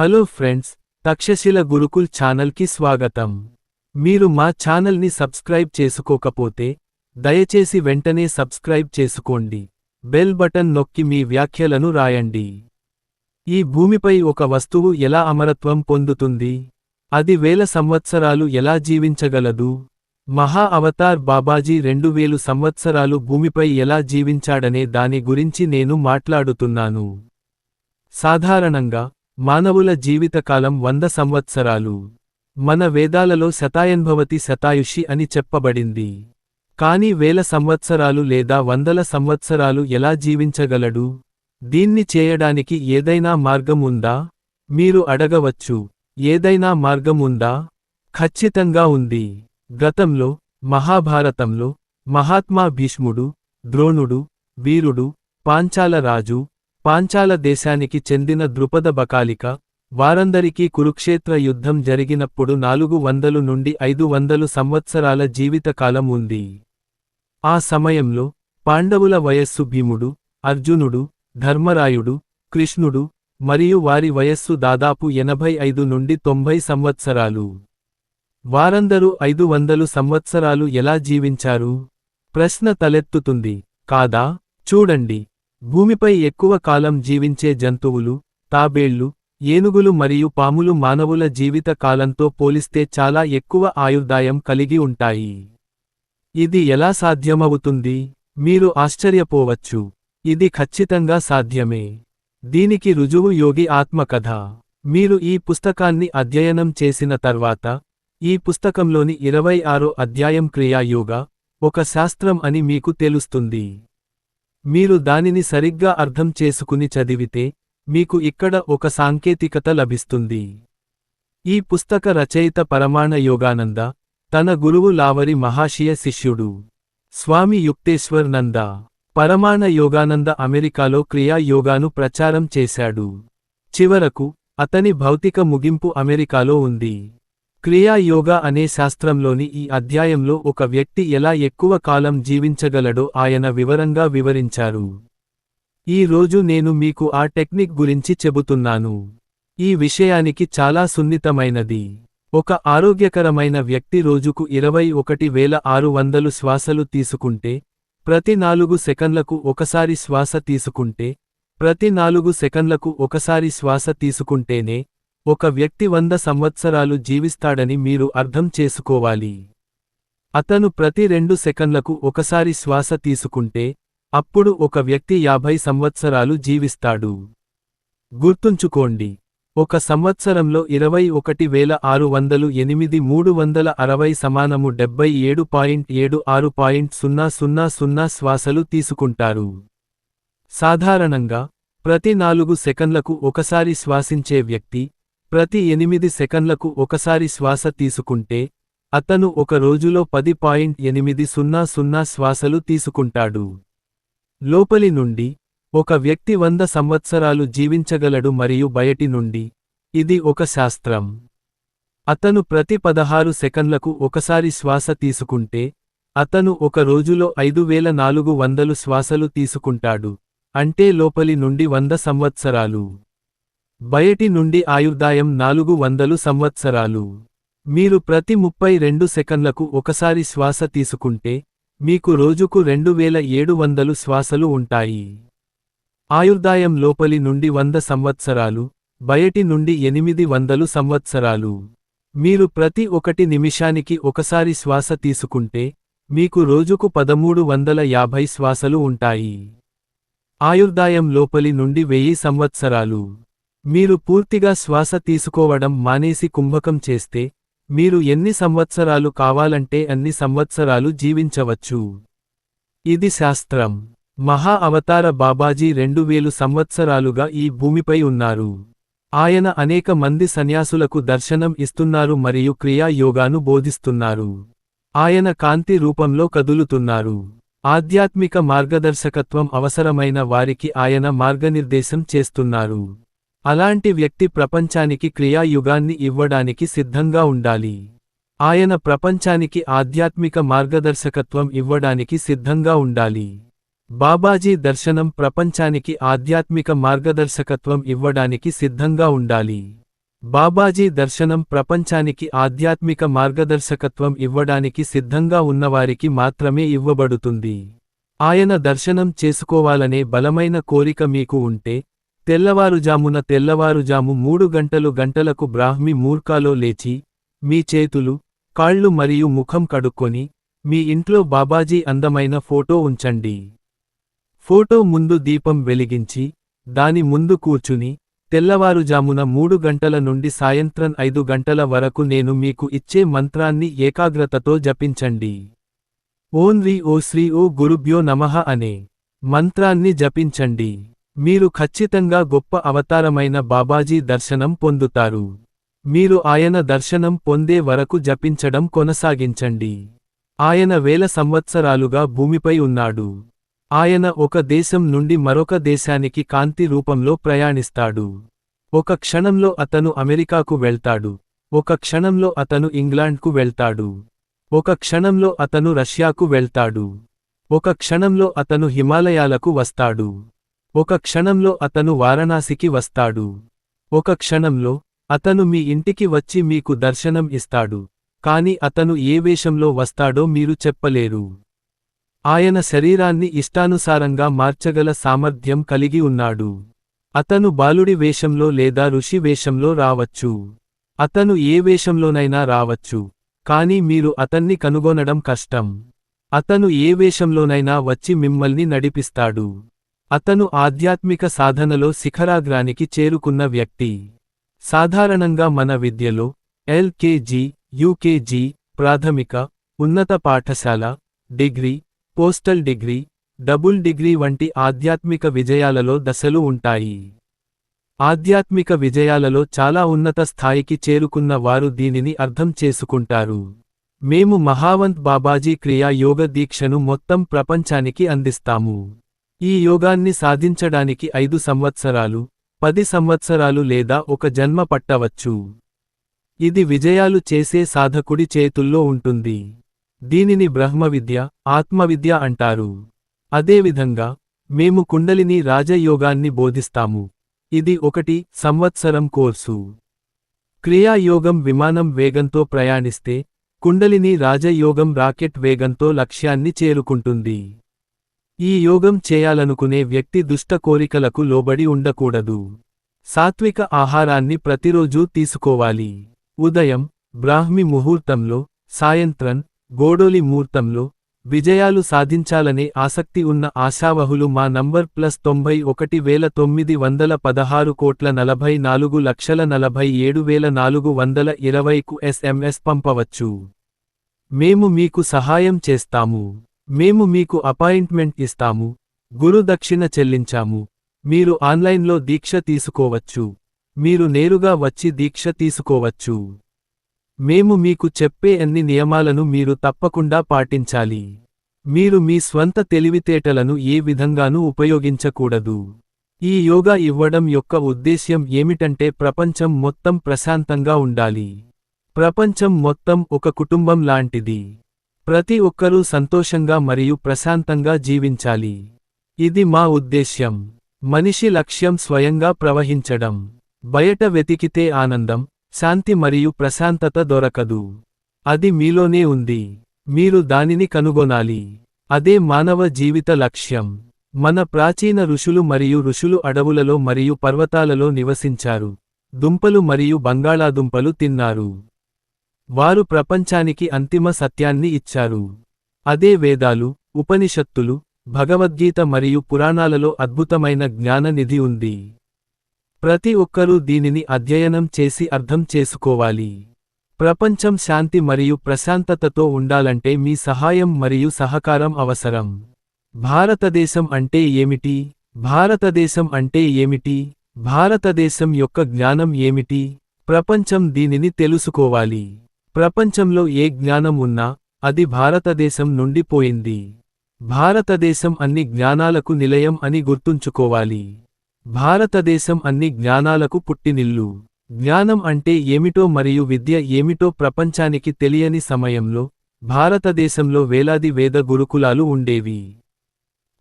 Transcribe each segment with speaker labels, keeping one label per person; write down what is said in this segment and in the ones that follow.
Speaker 1: Hello friends, Takshashila Gurukul ఛానల్కి స్వాగతం. మీరు మా ఛానల్ని సబ్స్క్రైబ్ చేసుకోకపోతే దయచేసి వెంటనే సబ్స్క్రైబ్ చేసుకోండి. బెల్ బటన్ నొక్కి మీ వ్యాఖ్యలను రాయండి. ఈ భూమిపై ఒక వస్తువు ఎలా అమరత్వం పొందుతుంది? అది వేల సంవత్సరాలు ఎలా జీవించగలదు? మహా అవతార్ బాబాజీ 2000 సంవత్సరాలు భూమిపై ఎలా జీవించాడనే దాని గురించి నేను మాట్లాడుతున్నాను. సాధారణంగా మానవుల జీవితకాలం 100 సంవత్సరాలు. మన వేదాలలో శతాయన్భవతి శతాయుషి అని చెప్పబడింది. కాని వేల సంవత్సరాలు లేదా వందల సంవత్సరాలు ఎలా జీవించగలడు? దీన్ని చేయడానికి ఏదైనా మార్గం ఉందా? మీరు అడగవచ్చు, ఏదైనా మార్గం ఉందా? ఖచ్చితంగా ఉంది. గతంలో మహాభారతంలో మహాత్మా భీష్ముడు, ద్రోణుడు, వీరుడు, పాంచాల రాజు, పాంచాల దేశానికి చెందిన ద్రుపద బకాలిక, వారందరికీ కురుక్షేత్ర యుద్ధం జరిగినప్పుడు 400 నుండి 500 సంవత్సరాల జీవితకాలం ఉంది. ఆ సమయంలో పాండవుల వయస్సు భీముడు, అర్జునుడు, ధర్మరాయుడు, కృష్ణుడు మరియు వారి వయస్సు దాదాపు 85 నుండి 90 సంవత్సరాలు. వారందరూ 500 సంవత్సరాలు ఎలా జీవించారు? ప్రశ్న తలెత్తుతుంది, కాదా? చూడండి, భూమిపై ఎక్కువ కాలం జీవించే జంతువులు, తాబేళ్లు, ఏనుగులు మరియు పాములు మానవుల జీవిత కాలంతో పోలిస్తే చాలా ఎక్కువ ఆయుర్దాయం కలిగి ఉంటాయి. ఇది ఎలా సాధ్యమవుతుంది? మీరు ఆశ్చర్యపోవచ్చు. ఇది ఖచ్చితంగా సాధ్యమే. దీనికి రుజువు యోగి ఆత్మకథ. మీరు ఈ పుస్తకాన్ని అధ్యయనం చేసిన తర్వాత, ఈ పుస్తకంలోని 26వ అధ్యాయం క్రియాయోగ, ఒక శాస్త్రం అని మీకు తెలుస్తుంది. మీరు దానిని సరిగ్గా అర్థం చేసుకుని చదివితే, మీకు ఇక్కడ ఒక సాంకేతికత లభిస్తుంది. ఈ పుస్తక రచయిత పరమాణ యోగానంద, తన గురువు లావరి మహాశయ శిష్యుడు స్వామి యుక్తేశ్వర్ నంద. పరమాణ యోగానంద అమెరికాలో క్రియా యోగాను ప్రచారం చేశాడు. చివరకు అతని భౌతిక ముగింపు అమెరికాలో ఉంది. క్రియా యోగా అనే శాస్త్రంలోని ఈ అధ్యాయంలో ఒక వ్యక్తి ఎలా ఎక్కువ కాలం జీవించగలడో ఆయన వివరంగా వివరించారు. ఈ రోజు నేను మీకు ఆ టెక్నిక్ గురించి చెబుతున్నాను. ఈ విషయానికి చాలా సున్నితమైనది. ఒక ఆరోగ్యకరమైన వ్యక్తి రోజుకు 21,600 శ్వాసలు తీసుకుంటే, ప్రతి 4 సెకన్లకు ఒకసారి శ్వాస తీసుకుంటే, ప్రతి 4 సెకన్లకు ఒకసారి శ్వాస తీసుకుంటేనే ఒక వ్యక్తి 100 సంవత్సరాలు జీవిస్తాడని మీరు అర్థం చేసుకోవాలి. అతను ప్రతి 2 సెకన్లకు ఒకసారి శ్వాస తీసుకుంటే, అప్పుడు ఒక వ్యక్తి 50 సంవత్సరాలు జీవిస్తాడు. గుర్తుంచుకోండి, ఒక సంవత్సరంలో 21,608 360 సమానము 77.76.000 శ్వాసలు తీసుకుంటారు. సాధారణంగా ప్రతి 4 సెకన్లకు ఒకసారి శ్వాసించే వ్యక్తి ప్రతి 8 సెకన్లకు ఒకసారి శ్వాస తీసుకుంటే, అతను ఒక రోజులో 10.800 శ్వాసలు తీసుకుంటాడు. లోపలి నుండి ఒక వ్యక్తి 100 సంవత్సరాలు జీవించగలడు మరియు బయటి నుండి ఇది ఒక శాస్త్రం. అతను ప్రతి 16 సెకన్లకు ఒకసారి శ్వాస తీసుకుంటే, అతను ఒక రోజులో 5400 శ్వాసలు తీసుకుంటాడు, అంటే లోపలి నుండి 100 సంవత్సరాలు. బయటి నుండి ఆయుర్దాయం 400 సంవత్సరాలు. మీరు ప్రతి 32 సెకన్లకు ఒకసారి శ్వాస తీసుకుంటే, మీకు రోజుకు 2700 శ్వాసలు ఉంటాయి. ఆయుర్దాయం లోపలి నుండి 100 సంవత్సరాలు, బయటి నుండి 800 సంవత్సరాలు. మీరు ప్రతి 1 నిమిషానికి ఒకసారి శ్వాస తీసుకుంటే, మీకు రోజుకు 1350 శ్వాసలు ఉంటాయి. ఆయుర్దాయం లోపలి నుండి 1000 సంవత్సరాలు. మీరు పూర్తిగా శ్వాస తీసుకోవడం మానేసి కుంభకం చేస్తే, మీరు ఎన్ని సంవత్సరాలు కావాలంటే అన్ని సంవత్సరాలు జీవించవచ్చు. ఇది శాస్త్రం. మహా అవతార బాబాజీ 2000 సంవత్సరాలుగా ఈ భూమిపై ఉన్నారు. ఆయన అనేక మంది సన్యాసులకు దర్శనం ఇస్తున్నారు మరియు క్రియా యోగాను బోధిస్తున్నారు. ఆయన కాంతి రూపంలో కదులుతున్నారు. ఆధ్యాత్మిక మార్గదర్శకత్వం అవసరమైన వారికి ఆయన మార్గనిర్దేశం చేస్తున్నారు. అలాంటి వ్యక్తి ప్రపంచానికి క్రియా యుగాన్ని ఇవ్వడానికి సిద్ధంగా ఉండాలి. ఆయన ప్రపంచానికి ఆధ్యాత్మిక మార్గదర్శకత్వం ఇవ్వడానికి సిద్ధంగా ఉండాలి. బాబాజీ దర్శనం ప్రపంచానికి ఆధ్యాత్మిక మార్గదర్శకత్వం ఇవ్వడానికి సిద్ధంగా ఉండాలి. బాబాజీ దర్శనం ప్రపంచానికి ఆధ్యాత్మిక మార్గదర్శకత్వం ఇవ్వడానికి సిద్ధంగా ఉన్నవారికి మాత్రమే ఇవ్వబడుతుంది. ఆయన దర్శనం చేసుకోవాలనే బలమైన కోరిక మీకు ఉంటే, తెల్లవారుజామున 3 గంటలకు బ్రాహ్మి ముహూర్తంలో లేచి, మీ చేతులు, కాళ్ళు మరియు ముఖం కడుక్కొని, మీ ఇంట్లో బాబాజీ అందమైన ఫోటో ఉంచండి. ఫోటో ముందు దీపం వెలిగించి, దాని ముందు కూర్చుని, తెల్లవారుజామున 3 గంటల నుండి సాయంత్రం 5 గంటల వరకు నేను మీకు ఇచ్చే మంత్రాన్ని ఏకాగ్రతతో జపించండి. ఓం శ్రీ ఓ గురుభ్యో నమః అనే మంత్రాన్ని జపించండి. మీరు ఖచ్చితంగా గొప్ప అవతారమైన బాబాజీ దర్శనం పొందుతారు. మీరు ఆయన దర్శనం పొందే వరకు జపించడం కొనసాగించండి. ఆయన వేల సంవత్సరాలుగా భూమిపై ఉన్నాడు. ఆయన ఒక దేశం నుండి మరొక దేశానికి కాంతి రూపంలో ప్రయాణిస్తాడు. ఒక క్షణంలో అతను అమెరికాకు వెళ్తాడు. ఒక క్షణంలో అతను ఇంగ్లాండ్కు వెళ్తాడు. ఒక క్షణంలో అతను రష్యాకు వెళ్తాడు. ఒక క్షణంలో అతను హిమాలయాలకు వస్తాడు. ఒక క్షణంలో అతను వారణాసికి వస్తాడు. ఒక క్షణంలో అతను మీ ఇంటికి వచ్చి మీకు దర్శనం ఇస్తాడు. కాని అతను ఏ వేషంలో వస్తాడో మీరు చెప్పలేరు. ఆయన శరీరాన్ని ఇష్టానుసారంగా మార్చగల సామర్థ్యం కలిగి ఉన్నాడు. అతను బాలుడి వేషంలో లేదా ఋషి వేషంలో రావచ్చు. అతను ఏ వేషంలోనైనా రావచ్చు. కాని మీరు అతన్ని కనుగొనడం కష్టం. అతను ఏ వేషంలోనైనా వచ్చి మిమ్మల్ని నడిపిస్తాడు. అతను ఆధ్యాత్మిక సాధనలో శిఖరాగ్రానికి చేరుకున్న వ్యక్తి. సాధారణంగా మన విద్యలో ఎల్కేజీ, యూకేజీ, ప్రాథమిక, ఉన్నత పాఠశాల, degree, postal degree, double degree వంటి ఆధ్యాత్మిక విజయాలలో దశలు ఉంటాయి. ఆధ్యాత్మిక విజయాలలో చాలా ఉన్నత స్థాయికి చేరుకున్న వారు దీనిని అర్థం చేసుకుంటారు. మేము మహావంత్ బాబాజీ క్రియా యోగ దీక్షను మొత్తం ప్రపంచానికి అందిస్తాము. ఈ యోగాన్ని సాధించడానికి 5 సంవత్సరాలు, 10 సంవత్సరాలు లేదా ఒక జన్మ పట్టవచ్చు. ఇది విజయాలు చేసే సాధకుడి చేతుల్లో ఉంటుంది. దీనిని బ్రహ్మవిద్య, ఆత్మవిద్య అంటారు. అదేవిధంగా మేము కుండలిని రాజయోగాన్ని బోధిస్తాము. ఇది 1 సంవత్సరం కోర్సు. క్రియాయోగం విమానం వేగంతో ప్రయాణిస్తే, కుండలిని రాజయోగం రాకెట్ వేగంతో లక్ష్యాన్ని చేరుకుంటుంది. ఈ యోగం చేయాలనుకునే వ్యక్తి దుష్ట కోరికలకు లోబడి ఉండకూడదు. సాత్విక ఆహారాన్ని ప్రతిరోజూ తీసుకోవాలి. ఉదయం, బ్రాహ్మి ముహూర్తంలో, సాయంత్రం, గోడోలి ముహూర్తంలో, విజయాలు సాధించాలనే ఆసక్తి ఉన్న ఆశావహులు మా నంబర్ +91,944,44,47,420కు SMS పంపవచ్చు. మేము మీకు సహాయం చేస్తాము. మేము మీకు అపాయింట్మెంట్ ఇస్తాము. గురు దక్షిణ చెల్లించాము. మీరు ఆన్లైన్లో దీక్ష తీసుకోవచ్చు. మీరు నేరుగా వచ్చి దీక్ష తీసుకోవచ్చు. మేము మీకు చెప్పే అన్ని నియమాలను మీరు తప్పకుండా పాటించాలి. మీరు మీ స్వంత తెలివితేటలను ఏ విధంగానూ ఉపయోగించకూడదు. ఈ యోగా ఇవ్వడం యొక్క ఉద్దేశ్యం ఏమిటంటే ప్రపంచం మొత్తం ప్రశాంతంగా ఉండాలి. ప్రపంచం మొత్తం ఒక కుటుంబం లాంటిది. ప్రతి ఒక్కరూ సంతోషంగా మరియు ప్రశాంతంగా జీవించాలి. ఇది మా ఉద్దేశ్యం. మనిషి లక్ష్యం స్వయంగా ప్రవహించడం. బయట వెతికితే ఆనందం, శాంతి మరియు ప్రశాంతత దొరకదు. అది మీలోనే ఉంది. మీరు దానిని కనుగొనాలి. అదే మానవ జీవిత లక్ష్యం. మన ప్రాచీన ఋషులు మరియు ఋషులు అడవులలో మరియు పర్వతాలలో నివసించారు. దుంపలు మరియు బంగాళాదుంపలు తిన్నారు. వారు ప్రపంచానికి అంతిమ సత్యాన్ని ఇచ్చారు. అదే వేదాలు, ఉపనిషత్తులు, భగవద్గీత మరియు పురాణాలలో అద్భుతమైన జ్ఞాన నిధి ఉంది. ప్రతి ఒక్కరూ దీనిని అధ్యయనం చేసి అర్థం చేసుకోవాలి. ప్రపంచం శాంతి మరియు ప్రశాంతతతో ఉండాలంటే మీ సహాయం మరియు సహకారం అవసరం. భారతదేశం అంటే ఏమిటి? భారతదేశం అంటే ఏమిటి? భారతదేశం యొక్క జ్ఞానం ఏమిటి? ప్రపంచం దీనిని తెలుసుకోవాలి. ప్రపంచంలో ఏ జ్ఞానం ఉన్నా, అది భారతదేశం నుండి పోయింది. భారతదేశం అన్ని జ్ఞానాలకు నిలయం అని గుర్తుంచుకోవాలి. భారతదేశం అన్ని జ్ఞానాలకు పుట్టినిల్లు. జ్ఞానం అంటే ఏమిటో మరియు విద్య ఏమిటో ప్రపంచానికి తెలియని సమయంలో, భారతదేశంలో వేలాది వేద గురుకులాలు ఉండేవి.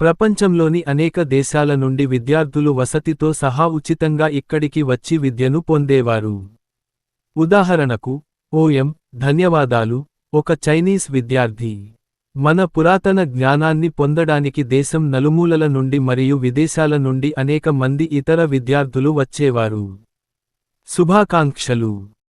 Speaker 1: ప్రపంచంలోని అనేక దేశాల నుండి విద్యార్థులు వసతితో సహా ఉచితంగా ఇక్కడికి వచ్చి విద్యను పొందేవారు. ఉదాహరణకు, ఓఎం, ధన్యవాదాలు, ఒక చైనీస్ విద్యార్థి. మన పురాతన జ్ఞానాన్ని పొందడానికి దేశం నలుమూలల నుండి మరియు విదేశాల నుండి అనేక మంది ఇతర విద్యార్థులు వచ్చేవారు. శుభాకాంక్షలు.